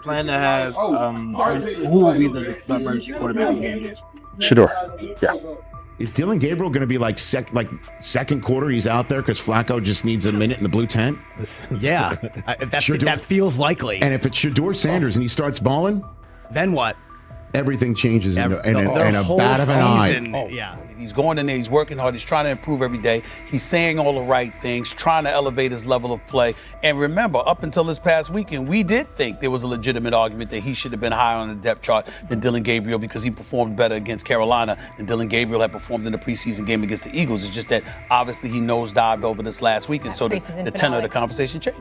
plan to have who will be the emergency quarterback in the game? Shedeur. Yeah. Is Dylan Gabriel going to be like second quarter? He's out there because Flacco just needs a minute in the blue tent. Yeah, that feels likely. And if it's Shedeur Sanders and he starts balling, then what? Everything changes in a bat of an eye. Yeah. He's going in there, he's working hard, he's trying to improve every day. He's saying all the right things, trying to elevate his level of play. And remember, up until this past weekend, we did think there was a legitimate argument that he should have been higher on the depth chart than Dylan Gabriel because he performed better against Carolina than Dylan Gabriel had performed in the preseason game against the Eagles. It's just that obviously he nosedived over this last week, and so the tenor of the conversation changed.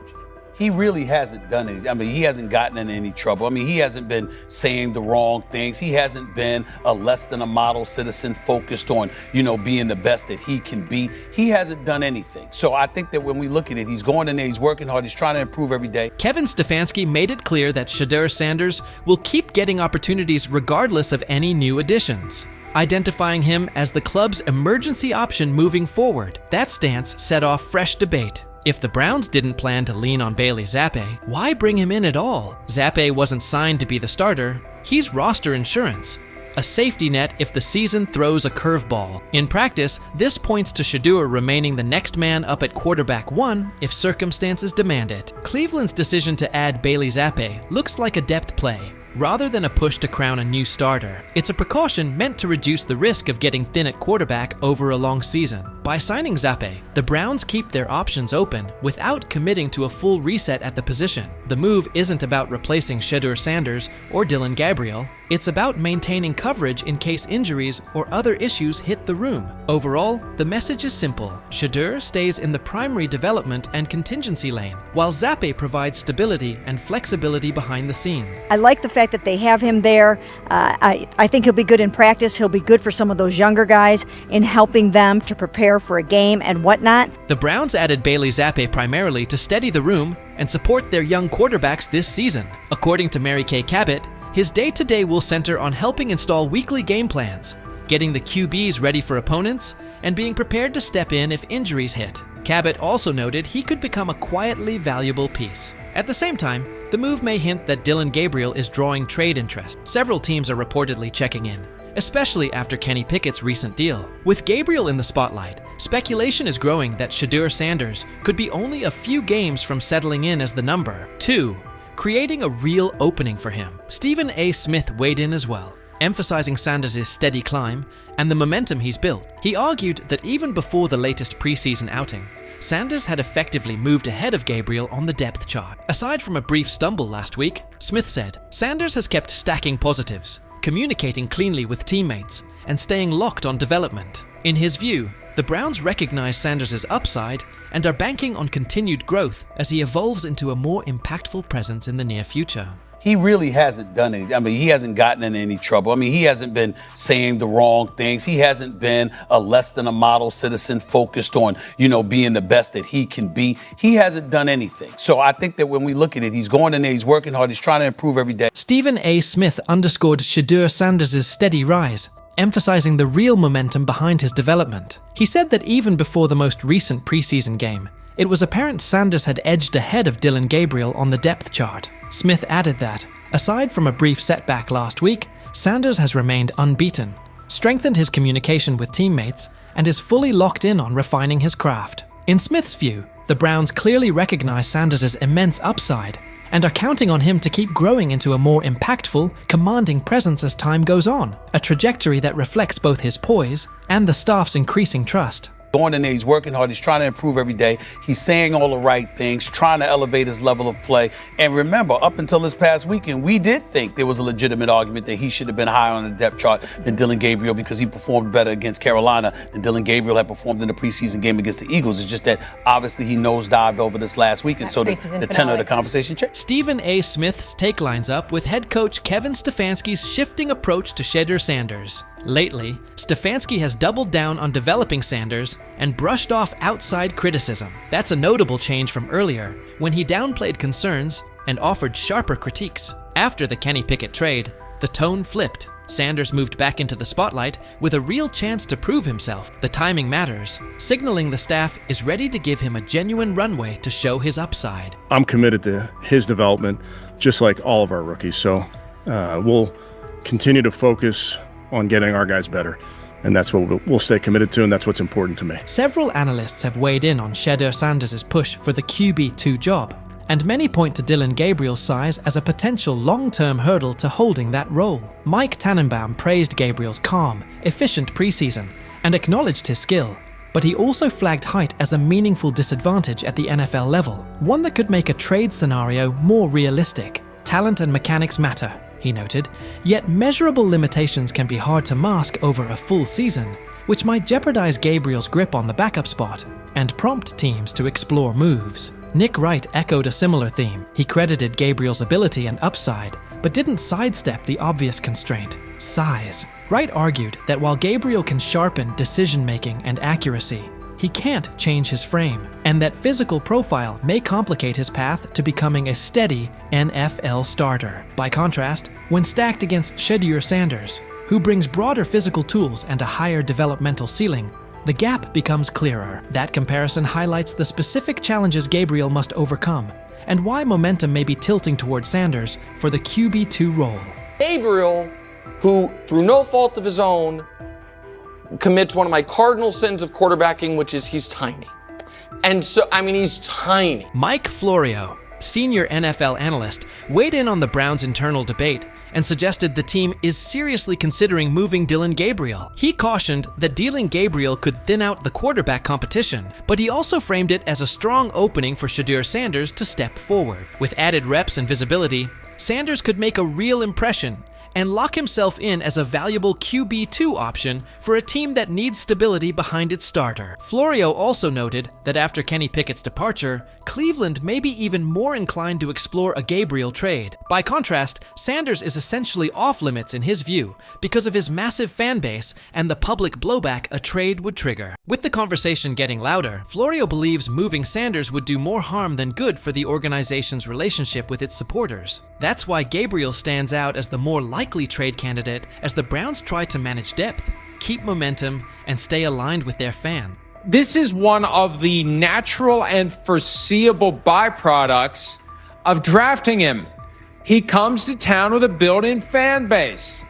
He really hasn't done it. I mean, he hasn't gotten in any trouble. I mean, he hasn't been saying the wrong things. He hasn't been a less than a model citizen focused on, being the best that he can be. He hasn't done anything. So I think that when we look at it, he's going in there, he's working hard, he's trying to improve every day. Kevin Stefanski made it clear that Shedeur Sanders will keep getting opportunities regardless of any new additions, identifying him as the club's emergency option moving forward. That stance set off fresh debate. If the Browns didn't plan to lean on Bailey Zappi, why bring him in at all? Zappi wasn't signed to be the starter. He's roster insurance, a safety net if the season throws a curveball. In practice, this points to Shedeur remaining the next man up at quarterback 1 if circumstances demand it. Cleveland's decision to add Bailey Zappi looks like a depth play, rather than a push to crown a new starter. It's a precaution meant to reduce the risk of getting thin at quarterback over a long season. By signing Zappi, the Browns keep their options open without committing to a full reset at the position. The move isn't about replacing Shedeur Sanders or Dylan Gabriel. It's about maintaining coverage in case injuries or other issues hit the room. Overall, the message is simple. Shedeur stays in the primary development and contingency lane, while Zappi provides stability and flexibility behind the scenes. I like the fact that they have him there. I think he'll be good in practice. He'll be good for some of those younger guys in helping them to prepare for a game and whatnot. The Browns added Bailey Zappi primarily to steady the room and support their young quarterbacks this season. According to Mary Kay Cabot, his day-to-day will center on helping install weekly game plans, getting the QBs ready for opponents, and being prepared to step in if injuries hit. Cabot also noted he could become a quietly valuable piece. At the same time, the move may hint that Dylan Gabriel is drawing trade interest. Several teams are reportedly checking in, especially after Kenny Pickett's recent deal. With Gabriel in the spotlight, speculation is growing that Shedeur Sanders could be only a few games from settling in as the number 2, creating a real opening for him. Stephen A. Smith weighed in as well, emphasizing Sanders' steady climb and the momentum he's built. He argued that even before the latest preseason outing, Sanders had effectively moved ahead of Gabriel on the depth chart. Aside from a brief stumble last week, Smith said, Sanders has kept stacking positives, communicating cleanly with teammates, and staying locked on development. In his view, the Browns recognize Sanders' upside and are banking on continued growth as he evolves into a more impactful presence in the near future. He really hasn't done it. I mean, he hasn't gotten in any trouble. I mean, he hasn't been saying the wrong things. He hasn't been a less than a model citizen focused on, being the best that he can be. He hasn't done anything. So I think that when we look at it, he's going in there, he's working hard, he's trying to improve every day. Stephen A. Smith underscored Shedeur Sanders' steady rise, emphasizing the real momentum behind his development. He said that even before the most recent preseason game, it was apparent Sanders had edged ahead of Dylan Gabriel on the depth chart. Smith added that, aside from a brief setback last week, Sanders has remained unbeaten, strengthened his communication with teammates, and is fully locked in on refining his craft. In Smith's view, the Browns clearly recognize Sanders' immense upside and are counting on him to keep growing into a more impactful, commanding presence as time goes on, a trajectory that reflects both his poise and the staff's increasing trust. Going in there, he's working hard, he's trying to improve every day. He's saying all the right things, trying to elevate his level of play. And remember, up until this past weekend, we did think there was a legitimate argument that he should have been higher on the depth chart than Dylan Gabriel because he performed better against Carolina than Dylan Gabriel had performed in the preseason game against the Eagles. It's just that obviously he nosedived over this last week, and so the tenor of the conversation changed. Stephen A. Smith's take lines up with head coach Kevin Stefanski's shifting approach to Shedeur Sanders. Lately, Stefanski has doubled down on developing Sanders and brushed off outside criticism. That's a notable change from earlier, when he downplayed concerns and offered sharper critiques. After the Kenny Pickett trade, the tone flipped. Sanders moved back into the spotlight with a real chance to prove himself. The timing matters, signaling the staff is ready to give him a genuine runway to show his upside. I'm committed to his development. just like all of our rookies. So we'll continue to focus on getting our guys better. And that's what we'll stay committed to, and that's what's important to me. Several analysts have weighed in on Shedeur Sanders' push for the QB2 job, and many point to Dillon Gabriel's size as a potential long-term hurdle to holding that role. Mike Tannenbaum praised Gabriel's calm, efficient preseason and acknowledged his skill, but he also flagged height as a meaningful disadvantage at the NFL level, one that could make a trade scenario more realistic. Talent and mechanics matter, he noted, yet measurable limitations can be hard to mask over a full season, which might jeopardize Gabriel's grip on the backup spot and prompt teams to explore moves. Nick Wright echoed a similar theme. He credited Gabriel's ability and upside, but didn't sidestep the obvious constraint: size. Wright argued that while Gabriel can sharpen decision-making and accuracy, he can't change his frame, and that physical profile may complicate his path to becoming a steady NFL starter. By contrast, when stacked against Shedeur Sanders, who brings broader physical tools and a higher developmental ceiling, the gap becomes clearer. That comparison highlights the specific challenges Gabriel must overcome, and why momentum may be tilting toward Sanders for the QB2 role. Gabriel, who through no fault of his own, commits one of my cardinal sins of quarterbacking, which is he's tiny. And so, he's tiny. Mike Florio, senior NFL analyst, weighed in on the Browns' internal debate and suggested the team is seriously considering moving Dillon Gabriel. He cautioned that dealing Gabriel could thin out the quarterback competition, but he also framed it as a strong opening for Shedeur Sanders to step forward. With added reps and visibility, Sanders could make a real impression and lock himself in as a valuable QB2 option for a team that needs stability behind its starter. Florio also noted that after Kenny Pickett's departure, Cleveland may be even more inclined to explore a Gabriel trade. By contrast, Sanders is essentially off-limits in his view because of his massive fan base and the public blowback a trade would trigger. With the conversation getting louder, Florio believes moving Sanders would do more harm than good for the organization's relationship with its supporters. That's why Gabriel stands out as the more likely trade candidate as the Browns try to manage depth, keep momentum, and stay aligned with their fan. This is one of the natural and foreseeable byproducts of drafting him. He comes to town with a built-in fan base.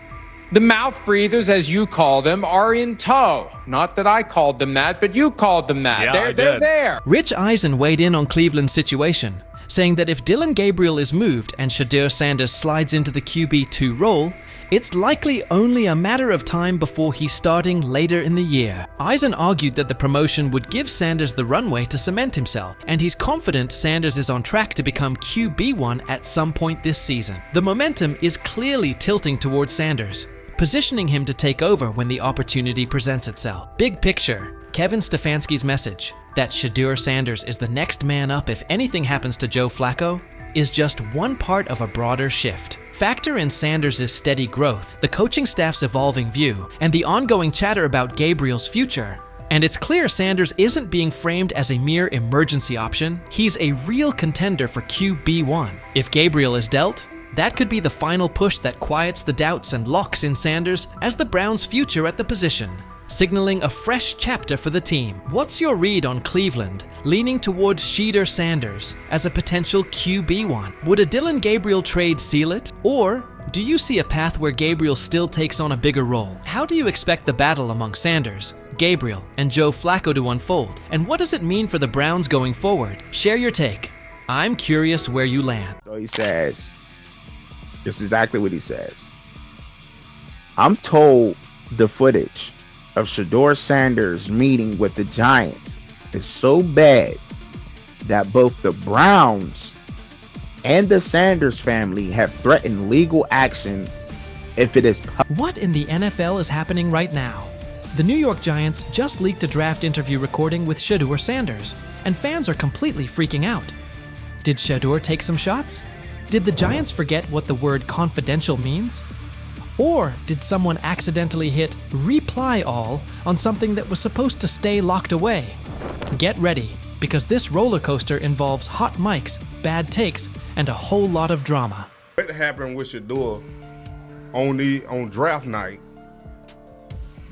The mouth breathers, as you call them, are in tow. Not that I called them that, but you called them that. Yeah, They're there. Rich Eisen weighed in on Cleveland's situation, saying that if Dillon Gabriel is moved and Shedeur Sanders slides into the QB2 role, it's likely only a matter of time before he's starting later in the year. Eisen argued that the promotion would give Sanders the runway to cement himself, and he's confident Sanders is on track to become QB1 at some point this season. The momentum is clearly tilting towards Sanders, positioning him to take over when the opportunity presents itself. Big picture, Kevin Stefanski's message that Shedeur Sanders is the next man up if anything happens to Joe Flacco is just one part of a broader shift. Factor in Sanders' steady growth, the coaching staff's evolving view, and the ongoing chatter about Gabriel's future, and it's clear Sanders isn't being framed as a mere emergency option. He's a real contender for QB1. If Gabriel is dealt, that could be the final push that quiets the doubts and locks in Sanders as the Browns' future at the position, signaling a fresh chapter for the team. What's your read on Cleveland leaning towards Shedeur Sanders as a potential QB1? Would a Dillon Gabriel trade seal it? Or do you see a path where Gabriel still takes on a bigger role? How do you expect the battle among Sanders, Gabriel, and Joe Flacco to unfold? And what does it mean for the Browns going forward? Share your take. I'm curious where you land. So he says, this is exactly what he says. I'm told the footage of Shedeur Sanders meeting with the Giants is so bad that both the Browns and the Sanders family have threatened legal action if it is What in the NFL is happening right now? The New York Giants just leaked a draft interview recording with Shedeur Sanders, and fans are completely freaking out. Did Shedeur take some shots? Did the Giants forget what the word confidential means? Or did someone accidentally hit reply all on something that was supposed to stay locked away? Get ready, because this roller coaster involves hot mics, bad takes, and a whole lot of drama. What happened with Shedeur on draft night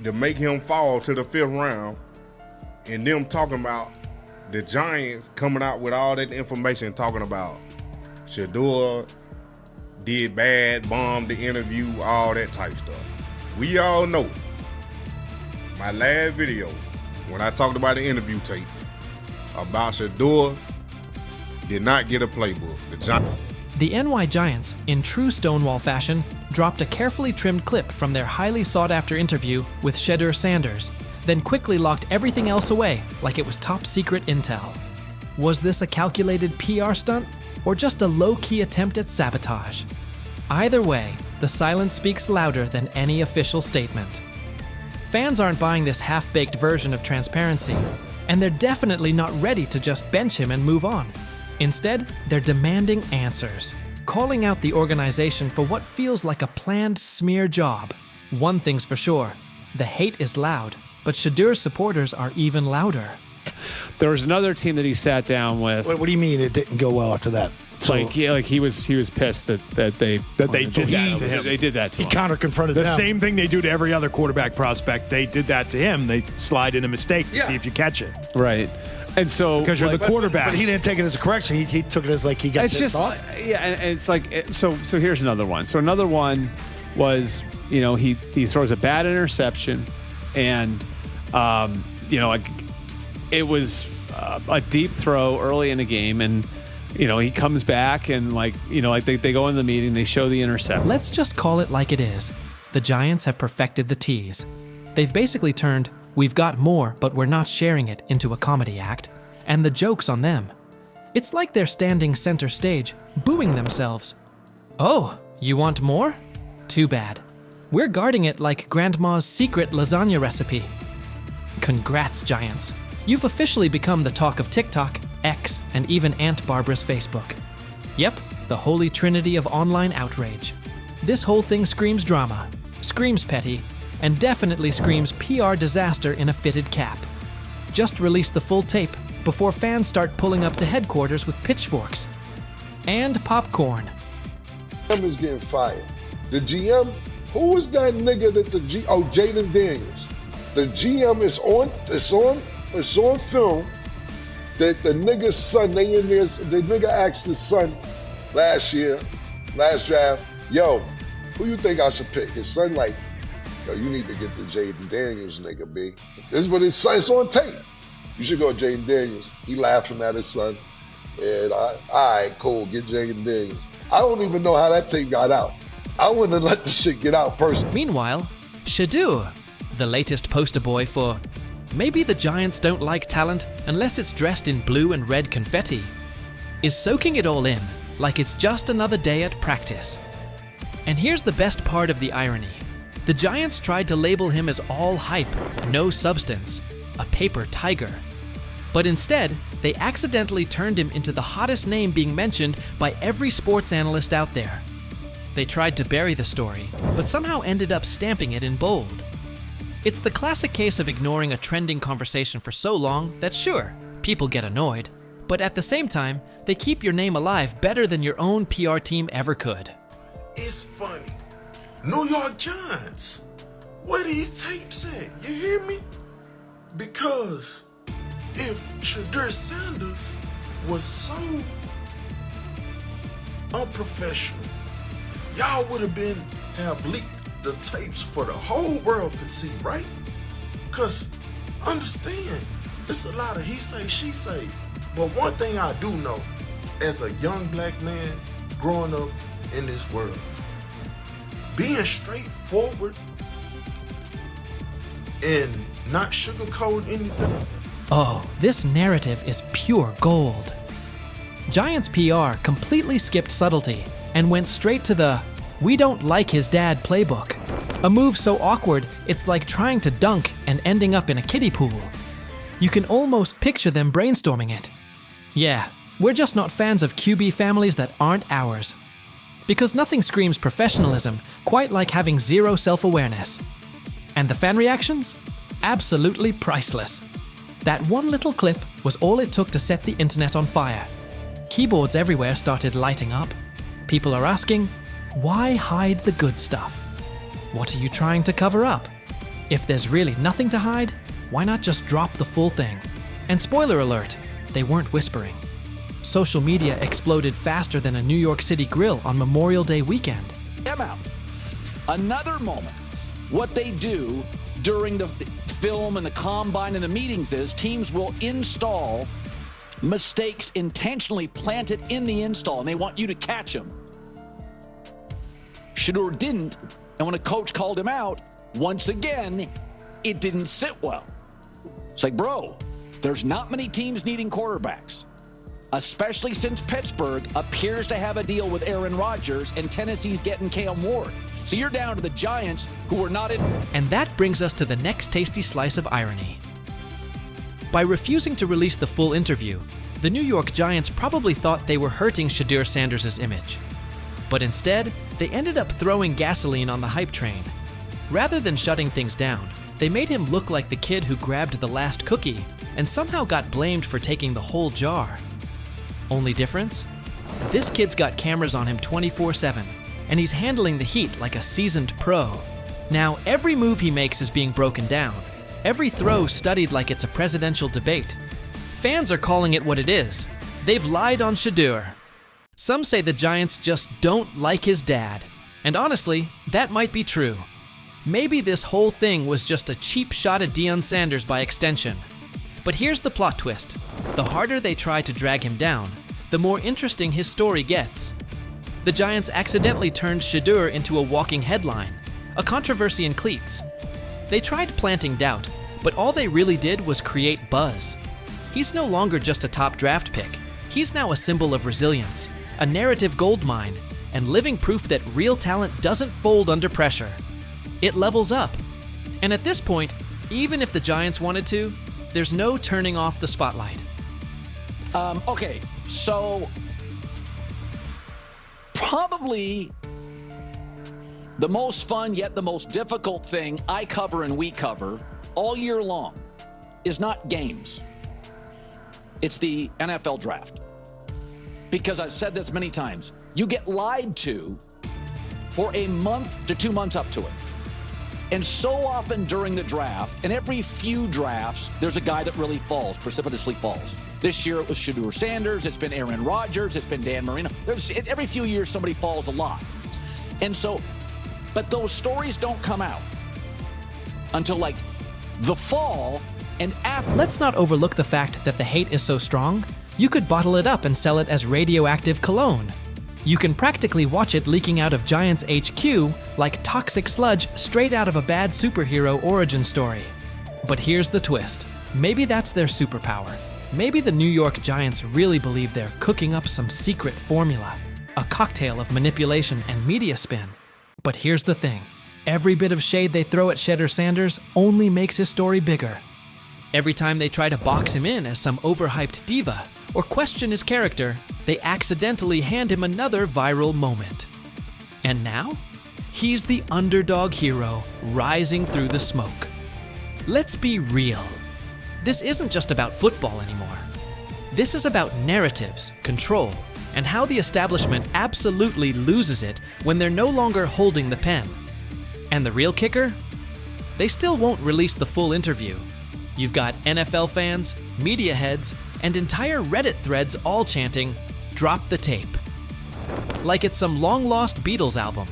to make him fall to the 5th round, and them talking about the Giants coming out with all that information talking about Shedeur did bad, bombed the interview, all that type stuff. We all know my last video when I talked about the interview tape about Shedeur did not get a playbook. The NY Giants, in true Stonewall fashion, dropped a carefully trimmed clip from their highly sought-after interview with Shedeur Sanders, then quickly locked everything else away like it was top-secret intel. Was this a calculated PR stunt, or just a low-key attempt at sabotage? Either way, the silence speaks louder than any official statement. Fans aren't buying this half-baked version of transparency, and they're definitely not ready to just bench him and move on. Instead, they're demanding answers, calling out the organization for what feels like a planned smear job. One thing's for sure, the hate is loud, but Shedeur's supporters are even louder. There was another team that he sat down with. What do you mean it didn't go well after that? So, he was pissed that they did that to him. They did that to him. He counter-confronted them. The same thing they do to every other quarterback prospect. They did that to him. They slide in a mistake to see if you catch it. Right. And so because you're the quarterback. But he didn't take it as a correction. He took it as like he got pissed off. Yeah, and it's like so here's another one. So another one was, he throws a bad interception, and it was a deep throw early in the game, and he comes back and they go in the meeting, they show the interception. Let's just call it like it is. The Giants have perfected the tease. They've basically turned "we've got more, but we're not sharing it" into a comedy act, and the joke's on them. It's like they're standing center stage, booing themselves. Oh, you want more? Too bad. We're guarding it like Grandma's secret lasagna recipe. Congrats, Giants. You've officially become the talk of TikTok, X, and even Aunt Barbara's Facebook. Yep, the holy trinity of online outrage. This whole thing screams drama, screams petty, and definitely screams PR disaster in a fitted cap. Just release the full tape before fans start pulling up to headquarters with pitchforks. And popcorn. GM is getting fired. The GM, who was that nigga that Jaden Daniels. The GM is on film that the nigga's son, the nigga asked his son last draft, yo, who you think I should pick? His son like, yo, you need to get the Jaden Daniels nigga, B. This is what his son, it's on tape. You should go Jaden Daniels. He laughing at his son. And all right, cool, get Jaden Daniels. I don't even know how that tape got out. I wouldn't have let the shit get out personally. Meanwhile, Shedeur, the latest poster boy for maybe the Giants don't like talent unless it's dressed in blue and red confetti, is soaking it all in like it's just another day at practice. And here's the best part of the irony. The Giants tried to label him as all hype, no substance, a paper tiger. But instead, they accidentally turned him into the hottest name being mentioned by every sports analyst out there. They tried to bury the story, but somehow ended up stamping it in bold. It's the classic case of ignoring a trending conversation for so long that sure, people get annoyed, but at the same time, they keep your name alive better than your own PR team ever could. It's funny. New York Giants, where these tapes at? You hear me? Because if Shedeur Sanders was so unprofessional, y'all would have leaked the tapes for the whole world could see, right? Because understand, it's a lot of he say, she say. But one thing I do know, as a young black man growing up in this world, being straightforward and not sugarcoat anything. Oh, this narrative is pure gold. Giants PR completely skipped subtlety and went straight to the "we don't like his dad" playbook. A move so awkward, it's like trying to dunk and ending up in a kiddie pool. You can almost picture them brainstorming it. Yeah, we're just not fans of QB families that aren't ours. Because nothing screams professionalism quite like having zero self-awareness. And the fan reactions? Absolutely priceless. That one little clip was all it took to set the internet on fire. Keyboards everywhere started lighting up. People are asking, why hide the good stuff? What are you trying to cover up? If there's really nothing to hide, why not just drop the full thing? And spoiler alert, they weren't whispering. social media exploded faster than a New York City grill on Memorial Day weekend. Them out. Another moment. What they do during the film and the combine and the meetings is teams will install mistakes intentionally planted in the install, and they want you to catch them. Shedeur didn't, and when a coach called him out, once again, it didn't sit well. It's like, bro, there's not many teams needing quarterbacks, especially since Pittsburgh appears to have a deal with Aaron Rodgers and Tennessee's getting Cam Ward. So you're down to the Giants, who are not in. And that brings us to the next tasty slice of irony. By refusing to release the full interview, the New York Giants probably thought they were hurting Shedeur Sanders' image. But instead, they ended up throwing gasoline on the hype train. Rather than shutting things down, they made him look like the kid who grabbed the last cookie and somehow got blamed for taking the whole jar. Only difference? This kid's got cameras on him 24/7, and he's handling the heat like a seasoned pro. Now, every move he makes is being broken down, every throw studied like it's a presidential debate. Fans are calling it what it is. They've lied on Shedeur. Some say the Giants just don't like his dad. And honestly, that might be true. Maybe this whole thing was just a cheap shot at Deion Sanders by extension. But here's the plot twist. The harder they try to drag him down, the more interesting his story gets. The Giants accidentally turned Shedeur into a walking headline, a controversy in cleats. They tried planting doubt, but all they really did was create buzz. He's no longer just a top draft pick. He's now a symbol of resilience, a narrative goldmine, and living proof that real talent doesn't fold under pressure. It levels up. And at this point, even if the Giants wanted to, there's no turning off the spotlight. Okay, so probably the most fun yet the most difficult thing I cover and we cover all year long is not games. It's the NFL draft. Because I've said this many times, you get lied to for a month to 2 months up to it. And so often during the draft, and every few drafts, there's a guy that really falls, precipitously falls. This year it was Shedeur Sanders, it's been Aaron Rodgers, it's been Dan Marino. Every few years somebody falls a lot. And so, but those stories don't come out until like the fall and after. Let's not overlook the fact that the hate is so strong, you could bottle it up and sell it as radioactive cologne. You can practically watch it leaking out of Giants HQ like toxic sludge straight out of a bad superhero origin story. But here's the twist. Maybe that's their superpower. Maybe the New York Giants really believe they're cooking up some secret formula, a cocktail of manipulation and media spin. But here's the thing. Every bit of shade they throw at Shedeur Sanders only makes his story bigger. Every time they try to box him in as some overhyped diva or question his character, they accidentally hand him another viral moment. And now, he's the underdog hero rising through the smoke. Let's be real. This isn't just about football anymore. This is about narratives, control, and how the establishment absolutely loses it when they're no longer holding the pen. And the real kicker? They still won't release the full interview. You've got NFL fans, media heads, and entire Reddit threads all chanting, "Drop the tape." Like it's some long-lost Beatles album.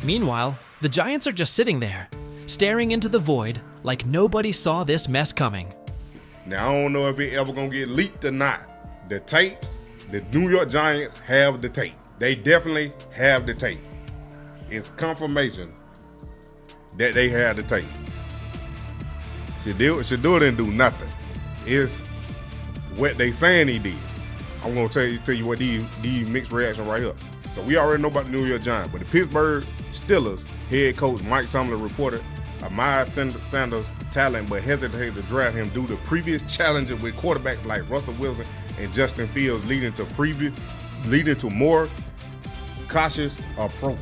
Meanwhile, the Giants are just sitting there, staring into the void like nobody saw this mess coming. Now, I don't know if it ever gonna get leaked or not. The tapes, the New York Giants have the tape. They definitely have the tape. It's confirmation that they have the tape. Shedeur didn't do nothing. It's what they saying he did. I'm gonna tell you what these mixed reaction right here. So we already know about the New York Giants, but the Pittsburgh Steelers head coach Mike Tomlin reported Miles Sanders' talent, but hesitated to draft him due to previous challenges with quarterbacks like Russell Wilson and Justin Fields, leading to more cautious approach.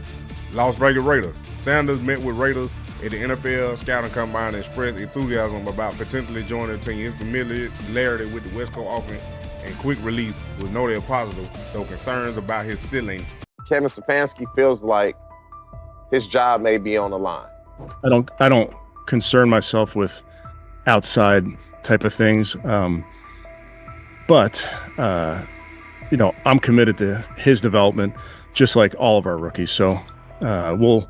Las Vegas Raiders. Sanders met with Raiders at the NFL Scouting Combine and expressed enthusiasm about potentially joining the team. His familiarity with the West Coast offense and quick release was noted positive, though concerns about his ceiling. Kevin Stefanski feels like his job may be on the line. I don't concern myself with outside type of things, but I'm committed to his development, just like all of our rookies. So we'll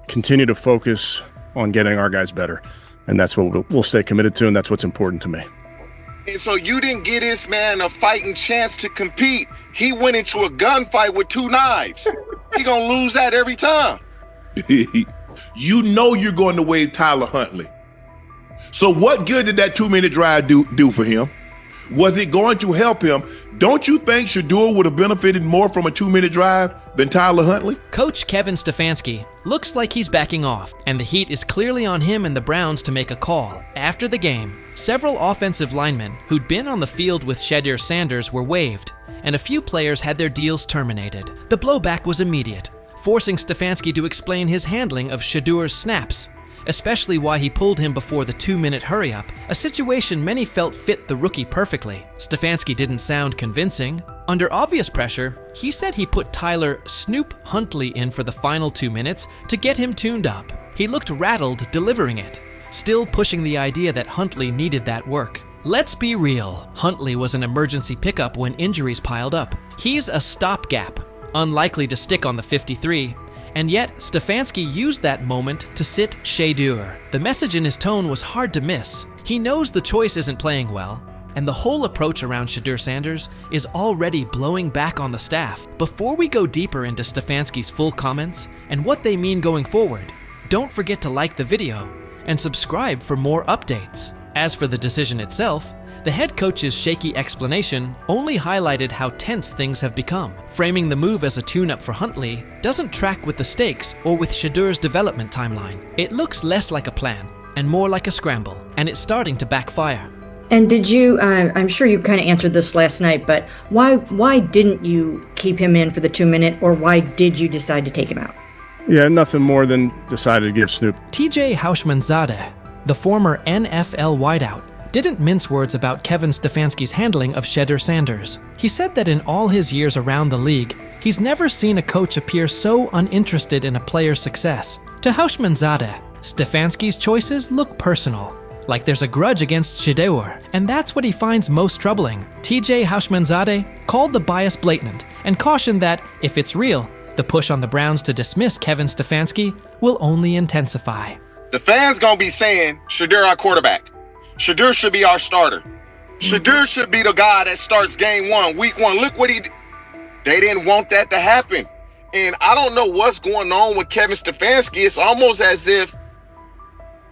continue to focus on getting our guys better. And that's what we'll stay committed to, and that's what's important to me. And so you didn't give this man a fighting chance to compete. He went into a gunfight with 2 knives. He gonna lose that every time. You know you're going to waive Tyler Huntley. So what good did that 2-minute drive do for him? Was it going to help him? Don't you think Shedeur would have benefited more from a 2-minute drive than Tyler Huntley? Coach Kevin Stefanski looks like he's backing off, and the heat is clearly on him and the Browns to make a call. After the game, several offensive linemen who'd been on the field with Shedeur Sanders were waived, and a few players had their deals terminated. The blowback was immediate, forcing Stefanski to explain his handling of Shedeur's snaps, especially why he pulled him before the 2-minute hurry-up, a situation many felt fit the rookie perfectly. Stefanski didn't sound convincing. Under obvious pressure, he said he put Tyler Snoop Huntley in for the final 2 minutes to get him tuned up. He looked rattled delivering it, still pushing the idea that Huntley needed that work. Let's be real, Huntley was an emergency pickup when injuries piled up. He's a stopgap, unlikely to stick on the 53, and yet Stefanski used that moment to sit Shedeur. The message in his tone was hard to miss. He knows the choice isn't playing well, and the whole approach around Shedeur Sanders is already blowing back on the staff. Before we go deeper into Stefanski's full comments and what they mean going forward, don't forget to like the video and subscribe for more updates. As for the decision itself, the head coach's shaky explanation only highlighted how tense things have become. Framing the move as a tune-up for Huntley doesn't track with the stakes or with Shedeur's development timeline. It looks less like a plan and more like a scramble, and it's starting to backfire. And did you, I'm sure you kind of answered this last night, but why didn't you keep him in for the 2-minute, or why did you decide to take him out? Yeah, nothing more than decided to give Snoop. TJ Houshmandzadeh, the former NFL wideout, didn't mince words about Kevin Stefanski's handling of Shedeur Sanders. He said that in all his years around the league, he's never seen a coach appear so uninterested in a player's success. To Houshmandzadeh, Stefanski's choices look personal, like there's a grudge against Shedeur, and that's what he finds most troubling. TJ Houshmandzadeh called the bias blatant and cautioned that, if it's real, the push on the Browns to dismiss Kevin Stefanski will only intensify. The fans gonna be saying, Shedeur our quarterback. Shedeur should be our starter. Shedeur should be the guy that starts game 1, week 1. Look what he did. They didn't want that to happen. And I don't know what's going on with Kevin Stefanski. It's almost as if,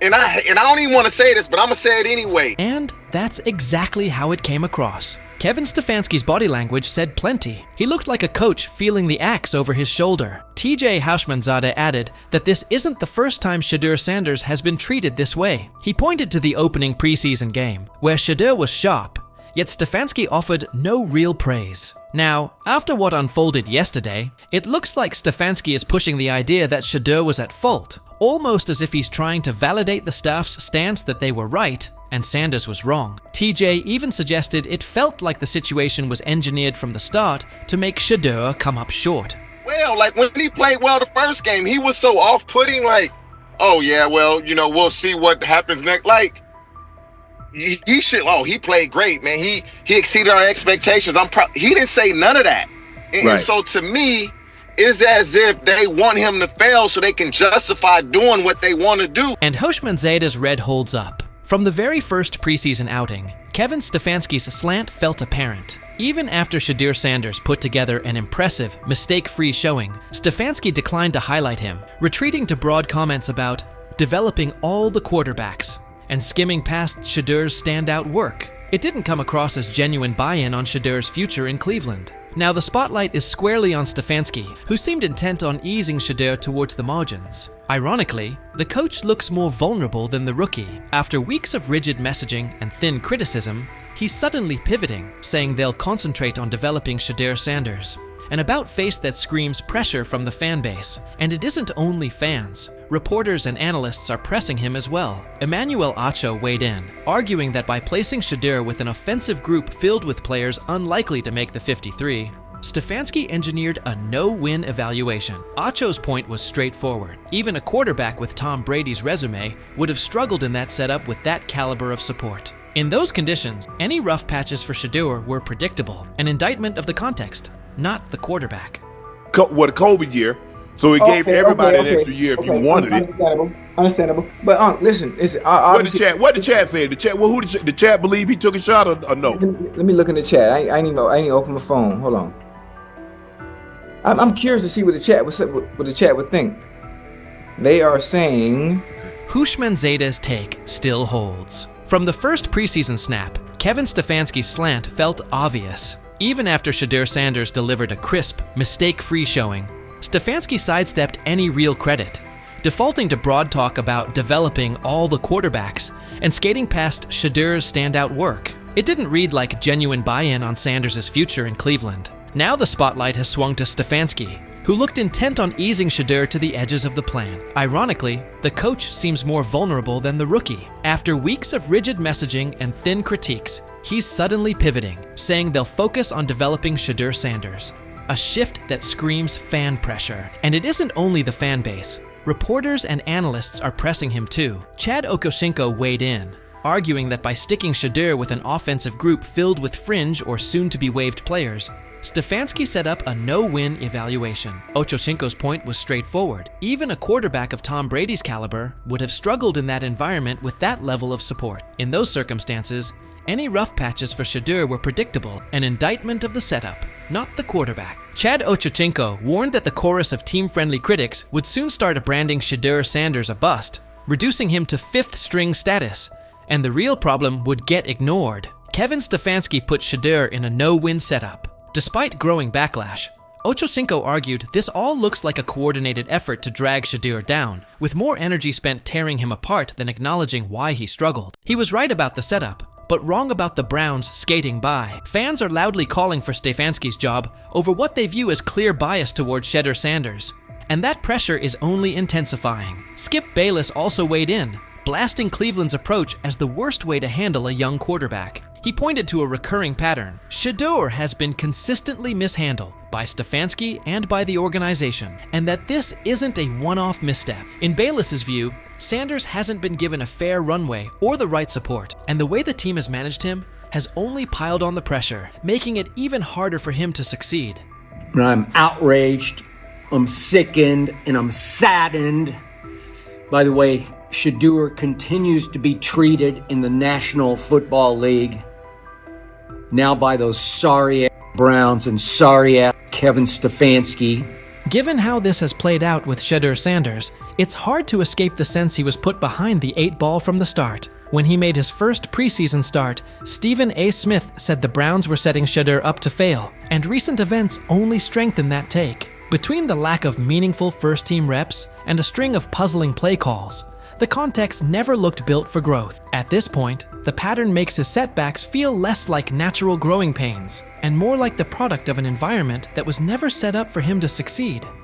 and I don't even want to say this, but I'm going to say it anyway. And that's exactly how it came across. Kevin Stefanski's body language said plenty. He looked like a coach feeling the axe over his shoulder. TJ Houshmandzadeh added that this isn't the first time Shedeur Sanders has been treated this way. He pointed to the opening preseason game, where Shedeur was sharp, yet Stefanski offered no real praise. Now, after what unfolded yesterday, it looks like Stefanski is pushing the idea that Shedeur was at fault, almost as if he's trying to validate the staff's stance that they were right and Sanders was wrong. TJ even suggested it felt like the situation was engineered from the start to make Shedeur come up short. Well, like when he played well the first game, he was so off-putting, like, oh yeah, well, we'll see what happens next. Like, he should, he played great, man. He exceeded our expectations. He didn't say none of that. And so to me, it's as if they want him to fail so they can justify doing what they want to do. And Houshmandzadeh's red holds up. From the very first preseason outing, Kevin Stefanski's slant felt apparent. Even after Shedeur Sanders put together an impressive, mistake-free showing, Stefanski declined to highlight him, retreating to broad comments about developing all the quarterbacks and skimming past Shedeur's standout work. It didn't come across as genuine buy-in on Shedeur's future in Cleveland. Now the spotlight is squarely on Stefanski, who seemed intent on easing Shedeur towards the margins. Ironically, the coach looks more vulnerable than the rookie. After weeks of rigid messaging and thin criticism, he's suddenly pivoting, saying they'll concentrate on developing Shedeur Sanders. An about-face that screams pressure from the fan base. And it isn't only fans. Reporters and analysts are pressing him as well. Emmanuel Acho weighed in, arguing that by placing Shedeur with an offensive group filled with players unlikely to make the 53, Stefanski engineered a no-win evaluation. Acho's point was straightforward. Even a quarterback with Tom Brady's resume would have struggled in that setup with that caliber of support. In those conditions, any rough patches for Shedeur were predictable, an indictment of the context, not the quarterback. The COVID year, so it gave everybody an extra year if you wanted it. Understandable. But listen, it's what the chat said. The chat. Well, who the chat believe he took a shot or no? Let me look in the chat. I ain't even open my phone. Hold on. I'm curious to see what the chat would think. They are saying Hushman Zeta's take still holds. From the first preseason snap, Kevin Stefanski's slant felt obvious. Even after Shedeur Sanders delivered a crisp, mistake-free showing, Stefanski sidestepped any real credit, defaulting to broad talk about developing all the quarterbacks and skating past Shedeur's standout work. It didn't read like genuine buy-in on Sanders' future in Cleveland. Now the spotlight has swung to Stefanski, who looked intent on easing Shedeur to the edges of the plan. Ironically, the coach seems more vulnerable than the rookie. After weeks of rigid messaging and thin critiques, he's suddenly pivoting, saying they'll focus on developing Shedeur Sanders. A shift that screams fan pressure. And it isn't only the fan base. Reporters and analysts are pressing him too. Chad Okosinko weighed in, arguing that by sticking Shedeur with an offensive group filled with fringe or soon-to-be-waived players, Stefanski set up a no-win evaluation. Ochocinco's point was straightforward. Even a quarterback of Tom Brady's caliber would have struggled in that environment with that level of support. In those circumstances, any rough patches for Shedeur were predictable, an indictment of the setup, not the quarterback. Chad Ochocinco warned that the chorus of team-friendly critics would soon start branding Shedeur Sanders a bust, reducing him to fifth-string status, and the real problem would get ignored. Kevin Stefanski put Shedeur in a no-win setup. Despite growing backlash, Ochocinco argued this all looks like a coordinated effort to drag Shedeur down, with more energy spent tearing him apart than acknowledging why he struggled. He was right about the setup, but wrong about the Browns skating by. Fans are loudly calling for Stefanski's job over what they view as clear bias towards Shedeur Sanders, and that pressure is only intensifying. Skip Bayless also weighed in, blasting Cleveland's approach as the worst way to handle a young quarterback. He pointed to a recurring pattern. Shedeur has been consistently mishandled by Stefanski and by the organization, and that this isn't a one-off misstep. In Bayless's view, Sanders hasn't been given a fair runway or the right support, and the way the team has managed him has only piled on the pressure, making it even harder for him to succeed. I'm outraged, I'm sickened, and I'm saddened by the way Shedeur continues to be treated in the National Football League, now by those sorry-ass Browns and sorry-ass Kevin Stefanski. Given how this has played out with Shedeur Sanders, it's hard to escape the sense he was put behind the 8-ball from the start. When he made his first preseason start, Stephen A. Smith said the Browns were setting Shedeur up to fail, and recent events only strengthen that take. Between the lack of meaningful first-team reps and a string of puzzling play calls, the context never looked built for growth. At this point, the pattern makes his setbacks feel less like natural growing pains and more like the product of an environment that was never set up for him to succeed.